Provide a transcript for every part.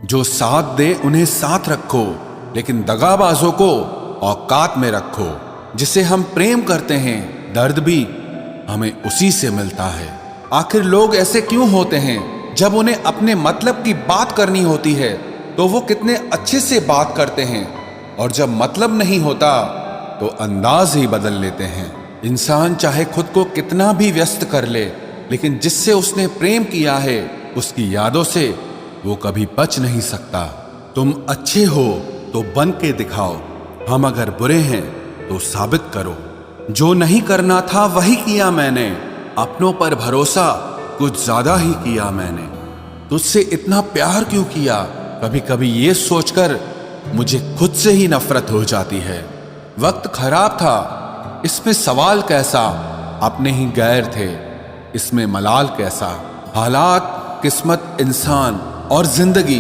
जो साथ दे उन्हें साथ रखो, लेकिन दगाबाजों को औकात में रखो। जिसे हम प्रेम करते हैं दर्द भी हमें उसी से मिलता है। आखिर लोग ऐसे क्यों होते हैं? जब उन्हें अपने मतलब की बात करनी होती है तो वो कितने अच्छे से बात करते हैं, और जब मतलब नहीं होता तो अंदाज ही बदल लेते हैं। इंसान चाहे खुद को कितना भी व्यस्त कर ले, लेकिन जिससे उसने प्रेम किया है उसकी यादों से वो कभी बच नहीं सकता। तुम अच्छे हो तो बन के दिखाओ, हम अगर बुरे हैं तो साबित करो। जो नहीं करना था वही किया मैंने, अपनों पर भरोसा कुछ ज्यादा ही किया मैंने। तुझसे इतना प्यार क्यों किया, कभी कभी ये सोचकर मुझे खुद से ही नफरत हो जाती है। वक्त खराब था, इसमें सवाल कैसा, अपने ही गैर थे, इसमें मलाल कैसा। हालात, किस्मत, इंसान और जिंदगी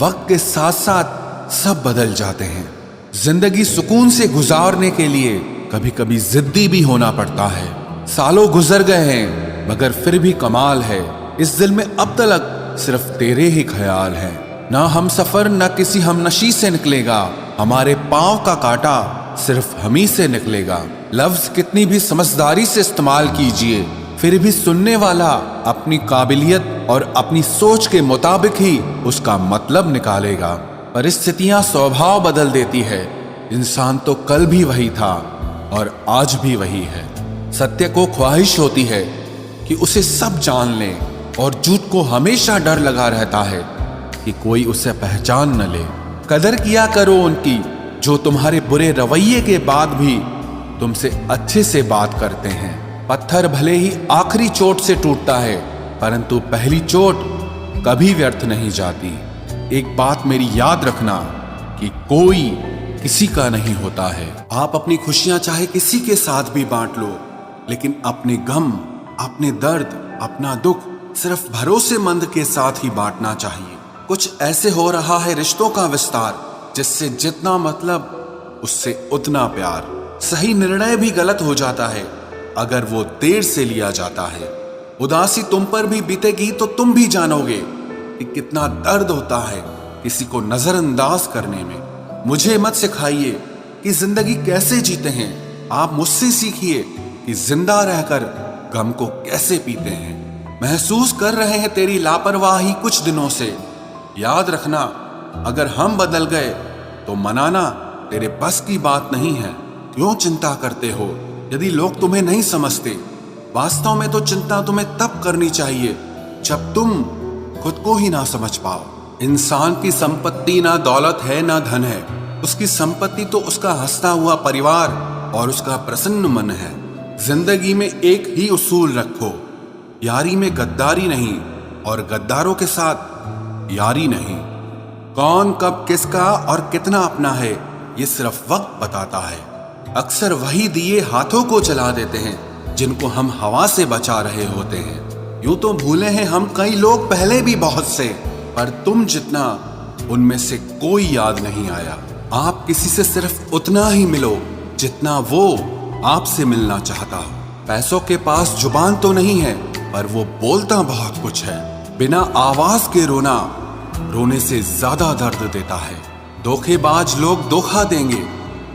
वक्त के साथ साथ सब बदल जाते हैं। जिंदगी सुकून से गुजारने के लिए कभी कभी जिद्दी भी होना पड़ता है। सालों गुजर गए हैं मगर फिर भी कमाल है, इस दिल में अब तक सिर्फ तेरे ही ख्याल है। ना हम सफर न किसी हमनशी से निकलेगा, हमारे पांव का कांटा सिर्फ हम ही से निकलेगा। लफ्ज कितनी भी समझदारी से इस्तेमाल कीजिए, फिर भी सुनने वाला अपनी काबिलियत और अपनी सोच के मुताबिक ही उसका मतलब निकालेगा। परिस्थितियां स्वभाव बदल देती है, इंसान तो कल भी वही था और आज भी वही है। सत्य को ख्वाहिश होती है कि उसे सब जान ले, और झूठ को हमेशा डर लगा रहता है कि कोई उसे पहचान न ले। कदर किया करो उनकी जो तुम्हारे बुरे रवैये के बाद भी तुमसे अच्छे से बात करते हैं। पत्थर भले ही आखिरी चोट से टूटता है, परंतु पहली चोट कभी व्यर्थ नहीं जाती। एक बात मेरी याद रखना कि कोई किसी का नहीं होता है। आप अपनी खुशियां चाहे किसी के साथ भी बांट लो, लेकिन अपने गम, अपने दर्द, अपना दुख सिर्फ भरोसेमंद के साथ ही बांटना चाहिए। कुछ ऐसे हो रहा है रिश्तों का विस्तार, जिससे जितना मतलब उससे उतना प्यार। सही निर्णय भी गलत हो जाता है अगर वो देर से लिया जाता है। उदासी तुम पर भी बीतेगी तो तुम भी जानोगे कि कितना दर्द होता है किसी को नजरअंदाज करने में। मुझे मत सिखाइए कि जिंदगी कैसे जीते हैं, आप मुझसे सीखिए कि जिंदा रहकर गम को कैसे पीते हैं। महसूस कर रहे हैं तेरी लापरवाही कुछ दिनों से, याद रखना अगर हम बदल गए तो मनाना तेरे बस की बात नहीं है। क्यों चिंता करते हो यदि लोग तुम्हें नहीं समझते? वास्तव में तो चिंता तुम्हें तब करनी चाहिए जब तुम खुद को ही ना समझ पाओ। इंसान की संपत्ति ना दौलत है ना धन है, उसकी संपत्ति तो उसका हंसता हुआ परिवार और उसका प्रसन्न मन है। जिंदगी में एक ही उसूल रखो, यारी में गद्दारी नहीं और गद्दारों के साथ यारी नहीं। कौन कब किसका और कितना अपना है ये सिर्फ वक्त बताता है। अक्सर वही दिए हाथों को जला देते हैं जिनको हम हवा से बचा रहे होते हैं। यूं तो भूले हैं हम कई लोग पहले भी बहुत से, पर तुम जितना उनमें से कोई याद नहीं आया। आप किसी से सिर्फ उतना ही मिलो जितना वो आपसे मिलना चाहता हो। पैसों के पास जुबान तो नहीं है, पर वो बोलता बहुत कुछ है। बिना आवाज के रोना रोने से ज्यादा दर्द देता है। धोखेबाज लोग धोखा देंगे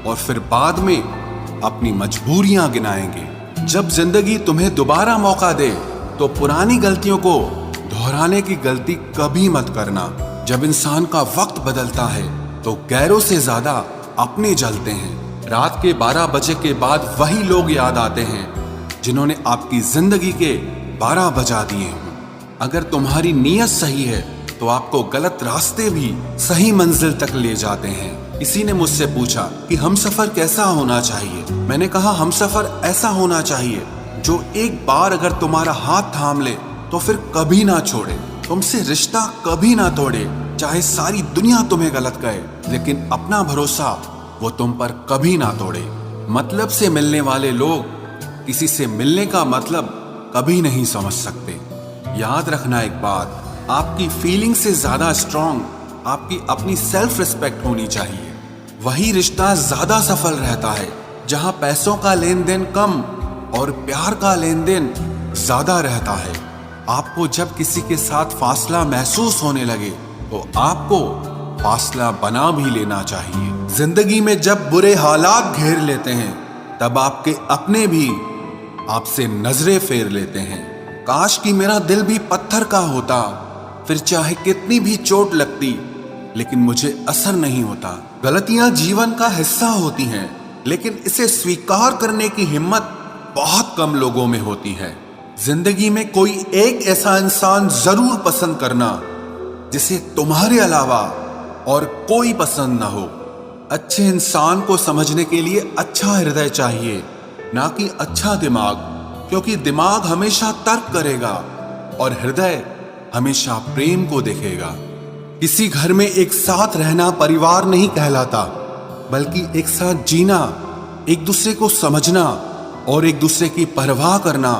और फिर बाद में अपनी मजबूरियां गिनाएंगे। जब जिंदगी तुम्हें दोबारा मौका दे तो पुरानी गलतियों को दोहराने की गलती कभी मत करना। जब इंसान का वक्त बदलता है तो गैरों से ज्यादा अपने जलते हैं। रात के 12 बजे के बाद वही लोग याद आते हैं जिन्होंने आपकी जिंदगी के 12 बजा दिए हों। अगर तुम्हारी नीयत सही है तो आपको गलत रास्ते भी सही मंजिल तक ले जाते हैं। किसी ने मुझसे पूछा कि हमसफर कैसा होना चाहिए। मैंने कहा हमसफर ऐसा होना चाहिए जो एक बार अगर तुम्हारा हाथ थाम ले तो फिर कभी ना छोड़े, तुमसे रिश्ता कभी ना तोड़े। चाहे सारी दुनिया तुम्हें गलत कहे, लेकिन अपना भरोसा वो तुम पर कभी ना तोड़े। मतलब से मिलने वाले लोग किसी से मिलने का मतलब कभी नहीं समझ सकते। याद रखना एक बात, आपकी फीलिंग से ज्यादा स्ट्रांग आपकी अपनी सेल्फ रिस्पेक्ट होनी चाहिए। वही रिश्ता ज्यादा सफल रहता है जहां पैसों का लेन देन कम और प्यार का लेन देन ज्यादा रहता है। आपको जब किसी के साथ फासला महसूस होने लगे तो आपको फासला बना भी लेना चाहिए। जिंदगी में जब बुरे हालात घेर लेते हैं तब आपके अपने भी आपसे नजरें फेर लेते हैं। काश कि मेरा दिल भी पत्थर का होता, फिर चाहे कितनी भी चोट लगती लेकिन मुझे असर नहीं होता। गलतियां जीवन का हिस्सा होती हैं, लेकिन इसे स्वीकार करने की हिम्मत बहुत कम लोगों में होती है। जिंदगी में कोई एक ऐसा इंसान जरूर पसंद करना जिसे तुम्हारे अलावा और कोई पसंद ना हो। अच्छे इंसान को समझने के लिए अच्छा हृदय चाहिए, ना कि अच्छा दिमाग, क्योंकि दिमाग हमेशा तर्क करेगा और हृदय हमेशा प्रेम को देखेगा। किसी घर में एक साथ रहना परिवार नहीं कहलाता, बल्कि एक साथ जीना, एक दूसरे को समझना और एक दूसरे की परवाह करना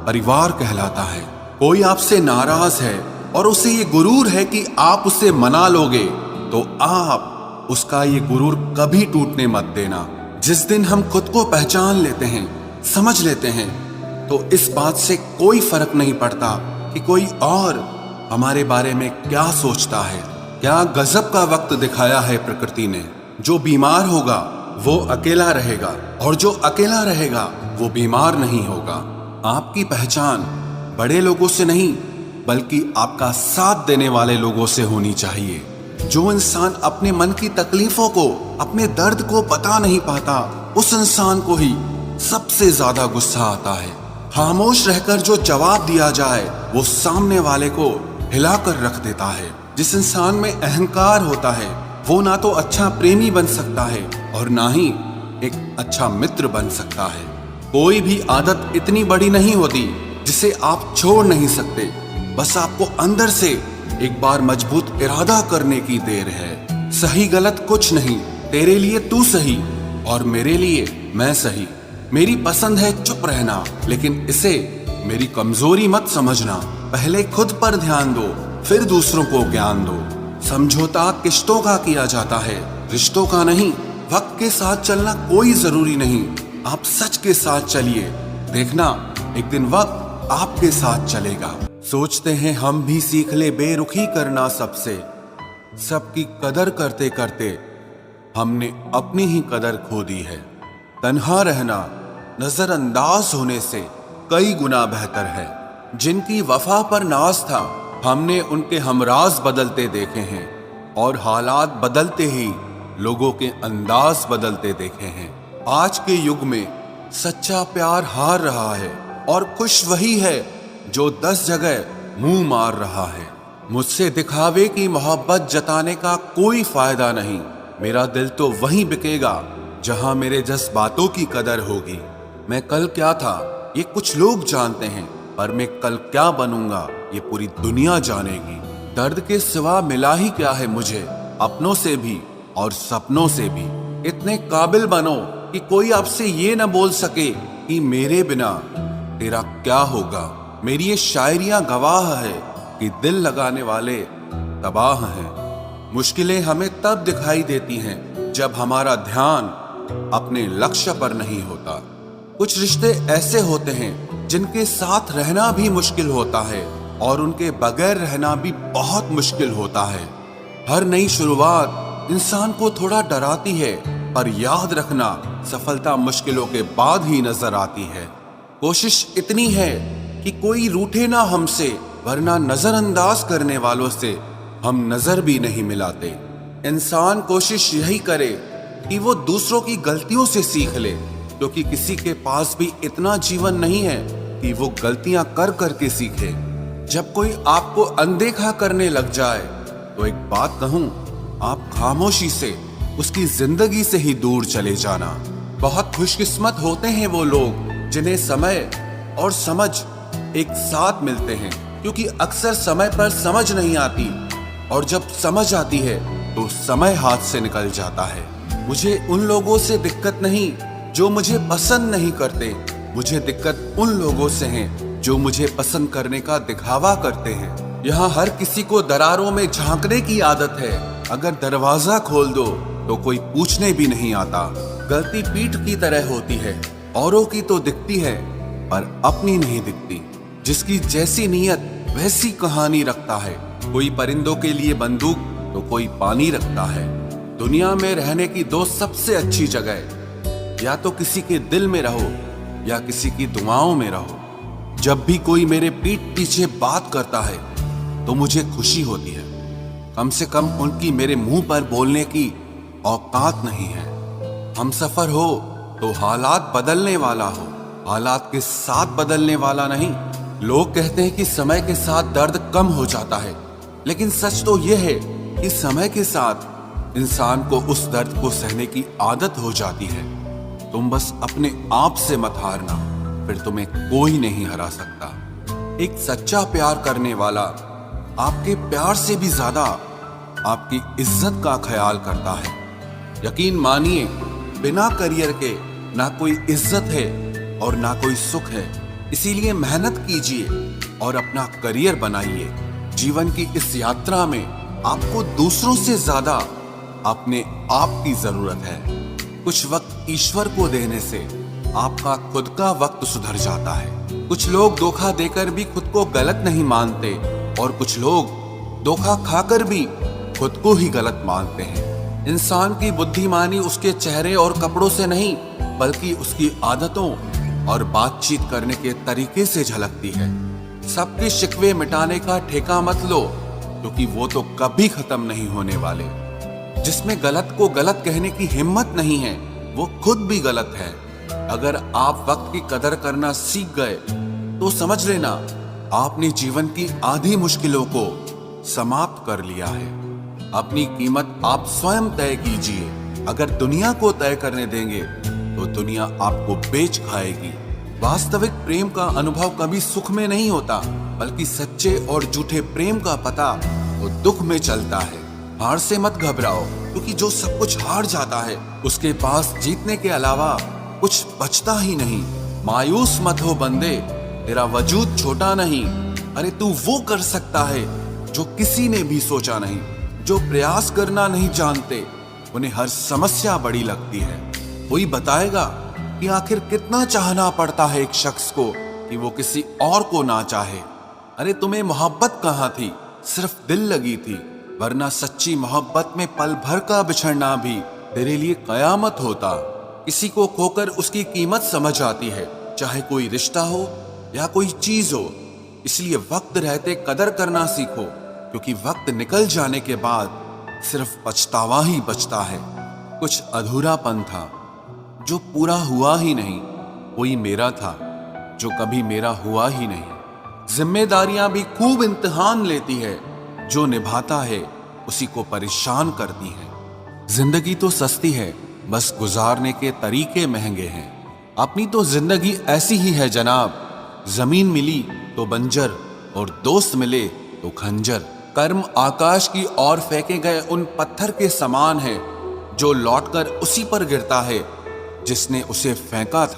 परिवार कहलाता है। कोई आपसे नाराज है और उसे ये गुरूर है कि आप उसे मना लोगे, तो आप उसका ये गुरूर कभी टूटने मत देना। जिस दिन हम खुद को पहचान लेते हैं, समझ लेते हैं, तो इस बात से कोई फर्क नहीं पड़ता कि कोई और हमारे बारे में क्या सोचता है। क्या गजब का वक्त दिखाया है प्रकृति ने। जो बीमार होगा वो अकेला रहेगा और जो अकेला रहेगा वो बीमार नहीं होगा। आपकी पहचान बड़े लोगों से नहीं, बल्कि आपका साथ देने वाले लोगों से होनी चाहिए। जो इंसान अपने मन की तकलीफों को, अपने दर्द को बता नहीं पाता, उस इंसान को ही सबसे ज्यादा गुस्सा आता है। खामोश रहकर जो जवाब दिया जाए वो सामने वाले को हिलाकर रख देता है। जिस इंसान में अहंकार होता है वो ना तो अच्छा प्रेमी बन सकता है और ना ही एक अच्छा मित्र बन सकता है। कोई भी आदत इतनी बड़ी नहीं होती जिसे आप छोड़ नहीं सकते, बस आपको अंदर से एक बार मजबूत इरादा करने की देर है। सही गलत कुछ नहीं, तेरे लिए तू सही और मेरे लिए मैं सही। मेरी पसंद है चुप रहना, लेकिन इसे मेरी कमजोरी मत समझना। पहले खुद पर ध्यान दो, फिर दूसरों को ज्ञान दो। समझौता किश्तों का किया जाता है, रिश्तों का नहीं। वक्त के साथ चलना कोई जरूरी नहीं, आप सच के साथ चलिए, देखना एक दिन वक्त आपके साथ चलेगा। सोचते हैं हम भी सीख ले बेरुखी करना सबसे, सबकी कदर करते करते हमने अपनी ही कदर खो दी है। तन्हा रहना नजरअंदाज होने से कई गुना बेहतर है। जिनकी वफा पर नाज था, हमने उनके हमराज बदलते देखे हैं और हालात बदलते ही लोगों के अंदाज बदलते देखे हैं। आज के युग में सच्चा प्यार हार रहा है और खुश वही है जो 10 जगह मुंह मार रहा है। मुझसे दिखावे की मोहब्बत जताने का कोई फायदा नहीं। मेरा दिल तो वहीं बिकेगा जहां मेरे जज्बातों की कदर होगी। मैं कल क्या था ये कुछ लोग जानते हैं, पर मैं कल क्या बनूंगा ये पूरी दुनिया जानेगी। दर्द के सिवा मिला ही क्या है मुझे, अपनों से भी और सपनों से भी। इतने काबिल बनो कि कोई आपसे ये न बोल सके कि मेरे बिना तेरा क्या होगा। मेरी ये शायरियां गवाह है कि दिल लगाने वाले तबाह हैं। मुश्किलें हमें तब दिखाई देती हैं जब हमारा ध्यान अपने लक्ष्य पर नहीं होता। कुछ रिश्ते ऐसे होते हैं जिनके साथ रहना भी मुश्किल होता है और उनके बगैर रहना भी बहुत मुश्किल होता है। हर नई शुरुआत इंसान को थोड़ा डराती है, पर याद रखना सफलता मुश्किलों के बाद ही नजर आती है। कोशिश इतनी है कि कोई रूठे ना हमसे, वरना नजरअंदाज करने वालों से हम नजर भी नहीं मिलाते। इंसान कोशिश यही करे कि वो दूसरों की गलतियों से सीख ले, क्योंकि किसी के पास भी इतना जीवन नहीं है कि वो गलतियां कर करके सीखे। जब कोई आपको अनदेखा करने लग जाए तो एक बात कहूं, आप खामोशी से उसकी जिंदगी से ही दूर चले जाना। बहुत खुशकिस्मत होते हैं वो लोग जिन्हें समय और समझ एक साथ मिलते हैं, क्योंकि अक्सर समय पर समझ नहीं आती और जब समझ आती है तो समय हाथ से निकल जाता है। मुझे उन लोगों से दिक्कत नहीं जो मुझे पसंद नहीं करते, मुझे दिक्कत उन लोगों से है जो मुझे पसंद करने का दिखावा करते हैं। यहाँ हर किसी को दरारों में झांकने की आदत है। अगर दरवाजा खोल दो तो कोई पूछने भी नहीं आता। गलती पीठ की तरह होती है, औरों की तो दिखती है पर अपनी नहीं दिखती। जिसकी जैसी नीयत वैसी कहानी रखता है। कोई परिंदों के लिए बंदूक तो कोई पानी रखता है। दुनिया में रहने की दो सबसे अच्छी जगह, या तो किसी के दिल में रहो या किसी की दुआओं में रहो। जब भी कोई मेरे पीठ पीछे बात करता है तो मुझे खुशी होती है। कम से कम उनकी मेरे मुंह पर बोलने की औकात नहीं है। हमसफर हो तो हालात बदलने वाला हो, हालात के साथ बदलने वाला नहीं। लोग कहते हैं कि समय के साथ दर्द कम हो जाता है, लेकिन सच तो यह है कि समय के साथ इंसान को उस दर्द को सहने की आदत हो जाती है। तुम बस अपने आप से मत हारना, फिर तुम्हें कोई नहीं हरा सकता। एक सच्चा प्यार करने वाला आपके प्यार से भी ज्यादा आपकी इज्जत का ख्याल करता है। यकीन मानिए, बिना करियर के ना कोई इज्जत है और ना कोई सुख है। इसीलिए मेहनत कीजिए और अपना करियर बनाइए। जीवन की इस यात्रा में आपको दूसरों से ज्यादा अपने आप की जरूरत है। कुछ वक्त ईश्वर को देने से आपका खुद का वक्त सुधर जाता है। कुछ लोग धोखा देकर भी खुद को गलत नहीं मानते और कुछ लोग धोखा खाकर भी खुद को ही गलत मानते हैं। इंसान की बुद्धिमानी उसके चेहरे और कपड़ों से नहीं, बल्कि उसकी आदतों और बातचीत करने के तरीके से झलकती है। सबके शिकवे मिटाने का ठेका मत लो, क्योंकि वो तो कभी खत्म नहीं होने वाले। जिसमें गलत को गलत कहने की हिम्मत नहीं है, वो खुद भी गलत है। अगर आप वक्त की कदर करना सीख गए तो समझ लेना आपने जीवन की आधी मुश्किलों को समाप्त कर लिया है। अपनी कीमत आप स्वयं तय कीजिए। अगर दुनिया को तय करने देंगे तो दुनिया आपको बेच खाएगी। वास्तविक प्रेम का अनुभव कभी सुख में नहीं होता, बल्कि सच्चे और झूठे प्रेम का पता तो दुख में चलता है। हार से मत घबराओ, क्योंकि जो सब कुछ हार जाता है उसके पास जीतने के अलावा कुछ बचता ही नहीं। मायूस मत हो बंदे, तेरा वजूद छोटा नहीं। अरे तू वो कर सकता है जो किसी ने भी सोचा नहीं। जो प्रयास करना नहीं जानते उन्हें हर समस्या बड़ी लगती है। कोई बताएगा कि आखिर कितना चाहना पड़ता है एक शख्स को कि वो किसी और को ना चाहे। अरे तुम्हें मोहब्बत कहाँ थी, सिर्फ दिल लगी थी, वरना सच्ची मोहब्बत में पल भर का बिछड़ना भी तेरे लिए कयामत होता। किसी को खोकर उसकी कीमत समझ आती है, चाहे कोई रिश्ता हो या कोई चीज हो। इसलिए वक्त रहते कदर करना सीखो, क्योंकि वक्त निकल जाने के बाद सिर्फ पछतावा ही बचता है। कुछ अधूरापन था जो पूरा हुआ ही नहीं, कोई मेरा था जो कभी मेरा हुआ ही नहीं। जिम्मेदारियां भी खूब इम्तिहान लेती है, जो निभाता है उसी को परेशान करती है। जिंदगी तो सस्ती है, बस गुजारने के तरीके महंगे हैं। अपनी तो जिंदगी ऐसी ही है जनाब, जमीन मिली तो बंजर और दोस्त मिले तो खंजर। कर्म आकाश की ओर फेंके गए उन पत्थर के समान है, जो लौटकर उसी पर गिरता है जिसने उसे फेंका था।